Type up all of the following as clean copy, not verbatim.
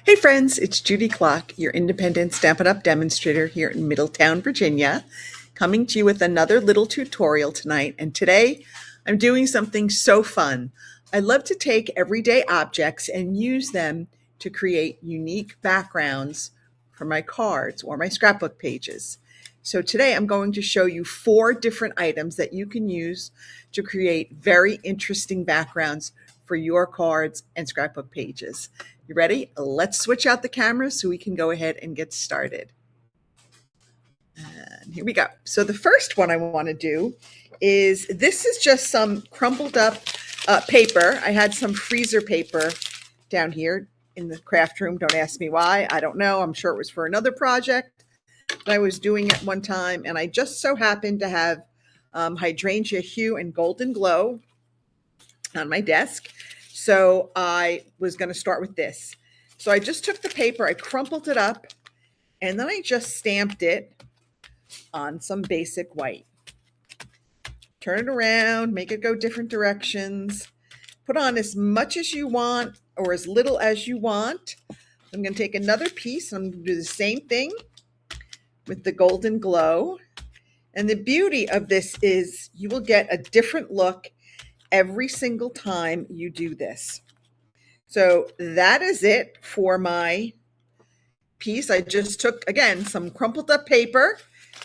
Hey friends, it's Judy Clock, your independent Stampin' Up! Demonstrator here in Middletown, Virginia, coming to you with another little tutorial tonight. And today I'm doing something so fun. I love to take everyday objects and use them to create unique backgrounds for my cards or my scrapbook pages. So today I'm going to show you 4 different items that you can use to create very interesting backgrounds for your cards and scrapbook pages. You ready? Let's switch out the camera so we can go ahead and get started. And here we go. So the first one I want to do is, this is just some crumpled up paper. I had some freezer paper down here in the craft room. Don't ask me why. I don't know. I'm sure it was for another project that I was doing at one time. And I just so happened to have hydrangea hue and golden glow on my desk. So I was going to start with this. So I just took the paper, I crumpled it up, and then I just stamped it on some basic white. Turn it around, make it go different directions. Put on as much as you want or as little as you want. I'm going to take another piece and I'm going to do the same thing with the golden glow. And the beauty of this is you will get a different look every single time you do this. So that is it for my piece. I just took, again, some crumpled up paper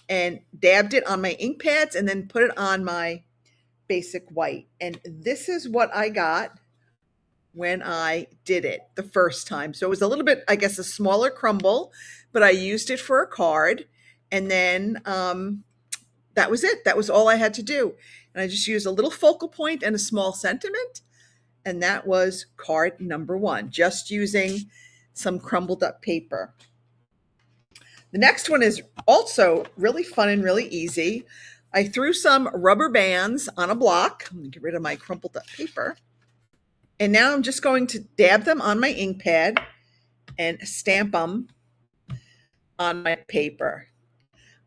and dabbed it on my ink pads and then put it on my basic white. And this is what I got when I did it the first time. So it was a little bit, I guess, a smaller crumble, but I used it for a card. And then that was it. That was all I had to do. And I just used a little focal point and a small sentiment. And that was card number 1, just using some crumbled up paper. The next one is also really fun and really easy. I threw some rubber bands on a block. I'm going to get rid of my crumpled up paper. And now I'm just going to dab them on my ink pad and stamp them on my paper.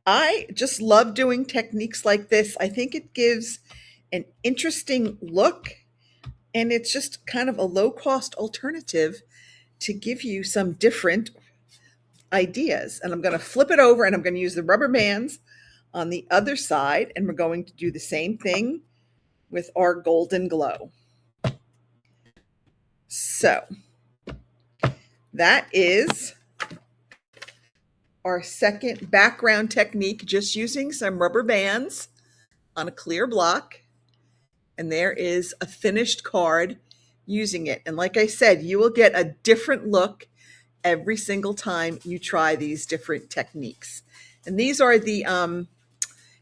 I just love doing techniques like this. I think it gives an interesting look, and it's just kind of a low-cost alternative to give you some different ideas. And I'm going to flip it over and I'm going to use the rubber bands on the other side, and we're going to do the same thing with our golden glow. So that is our second background technique, just using some rubber bands on a clear block. And there is a finished card using it. And like I said, you will get a different look every single time you try these different techniques. And these are the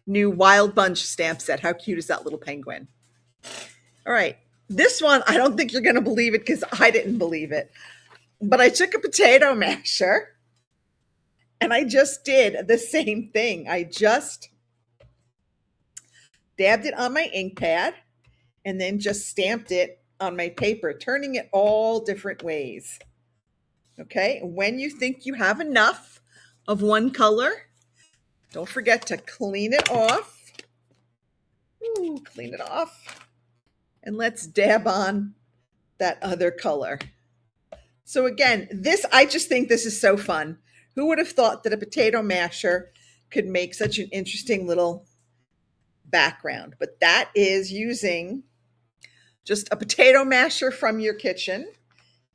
new Wild Bunch stamp set. How cute is that little penguin? All right. This one, I don't think you're going to believe it because I didn't believe it. But I took a potato masher and I just did the same thing. I just dabbed it on my ink pad and then just stamped it on my paper, turning it all different ways. Okay, when you think you have enough of one color, don't forget to clean it off. Ooh, clean it off. And let's dab on that other color. So again, I just think this is so fun. Who would have thought that a potato masher could make such an interesting little background? But that is using just a potato masher from your kitchen.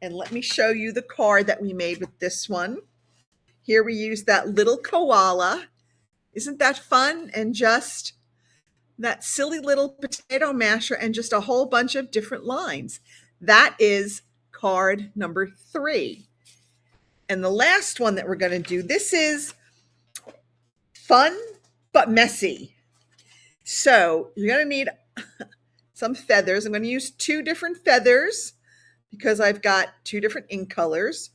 And let me show you the card that we made with this one. Here we use that little koala. Isn't that fun? And just that silly little potato masher and just a whole bunch of different lines. That is card number 3. And the last one that we're going to do, this is fun but messy. So you're going to need some feathers. I'm going to use 2 different feathers because I've got 2 different ink colors.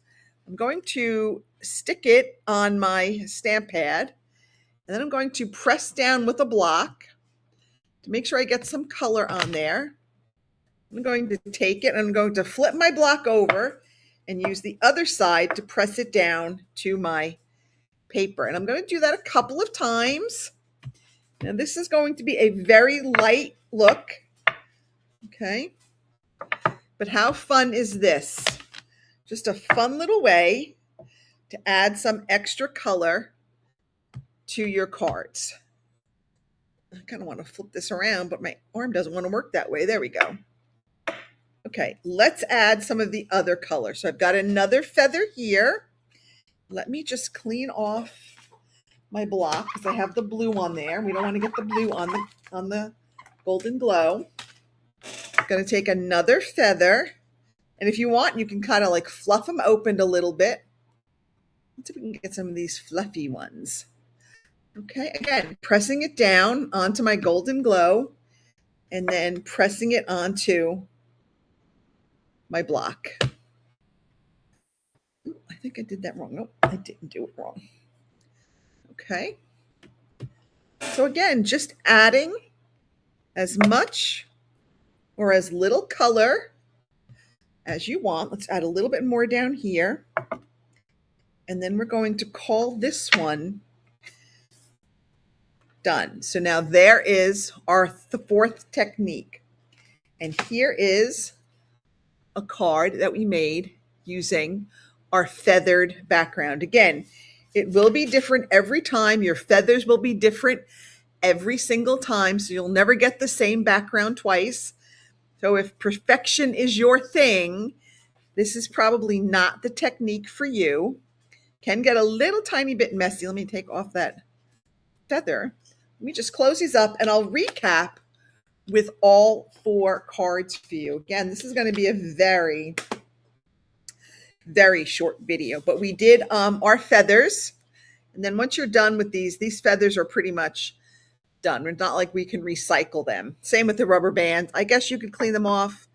I'm going to stick it on my stamp pad, and then I'm going to press down with a block to make sure I get some color on there. I'm going to take it and I'm going to flip my block over and use the other side to press it down to my paper. And I'm going to do that a couple of times. Now this is going to be a very light look. Okay. But how fun is this Just a fun little way to add some extra color to your cards. I kind of want to flip this around, but my arm doesn't want to work that way. There we go. Okay, let's add some of the other color. So I've got another feather here. Let me just clean off my block because I have the blue on there. We don't want to get the blue on the golden glow. I'm going to take another feather, and if you want, you can kind of like fluff them open a little bit. Let's see if we can get some of these fluffy ones. Okay, again, pressing it down onto my golden glow and then pressing it onto my block. Ooh, I think I did that wrong. Nope, I didn't do it wrong. Okay. So again, just adding as much or as little color as you want. Let's add a little bit more down here. And then we're going to call this one done. So now there is our fourth technique. And here is a card that we made using our feathered background. Again, it will be different every time. Your feathers will be different every single time, so you'll never get the same background twice. So if perfection is your thing, this is probably not the technique for you. Can get a little tiny bit messy. Let me take off that feather. Let me just close these up and I'll recap with all 4 cards for you. Again, this is going to be a very, very short video, but we did our feathers. And then once you're done with these feathers are pretty much done. It's not like we can recycle them. Same with the rubber bands. I guess you could clean them off,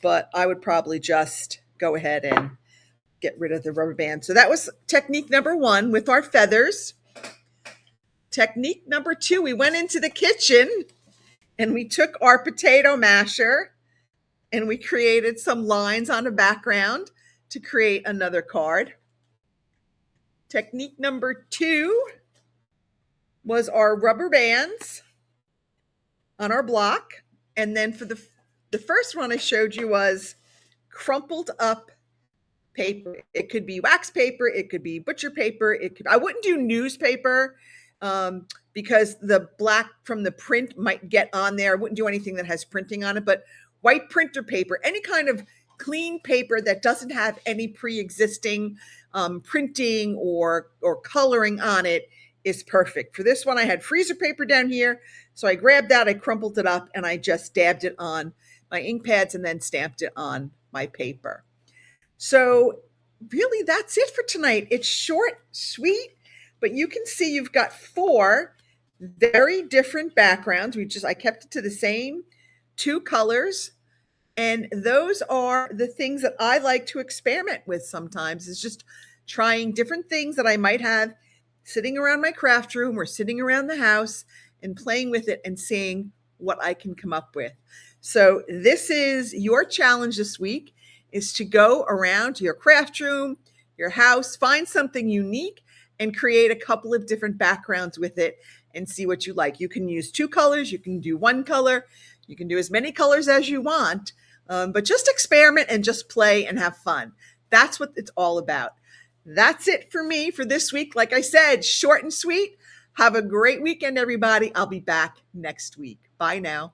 but I would probably just go ahead and get rid of the rubber band. So that was technique number 1 with our feathers. Technique number 2, we went into the kitchen and we took our potato masher and we created some lines on a background to create another card. Technique number 2 was our rubber bands on our block. And then for the first one I showed you was crumpled up paper. It could be wax paper, it could be butcher paper, I wouldn't do newspaper because the black from the print might get on there. I wouldn't do anything that has printing on it, but white printer paper, any kind of clean paper that doesn't have any pre-existing printing or coloring on it is perfect. For this one, I had freezer paper down here, so I grabbed that, I crumpled it up, and I just dabbed it on my ink pads and then stamped it on my paper. So really, that's it for tonight. It's short, sweet, but you can see you've got 4 very different backgrounds. I kept it to the same 2 colors. And those are the things that I like to experiment with sometimes, is just trying different things that I might have sitting around my craft room or sitting around the house and playing with it and seeing what I can come up with. So this is your challenge this week, is to go around to your craft room, your house, find something unique and create a couple of different backgrounds with it and see what you like. You can use 2 colors, you can do 1 color, you can do as many colors as you want, but just experiment and just play and have fun. That's what it's all about. That's it for me for this week. Like I said, short and sweet. Have a great weekend, everybody. I'll be back next week. Bye now.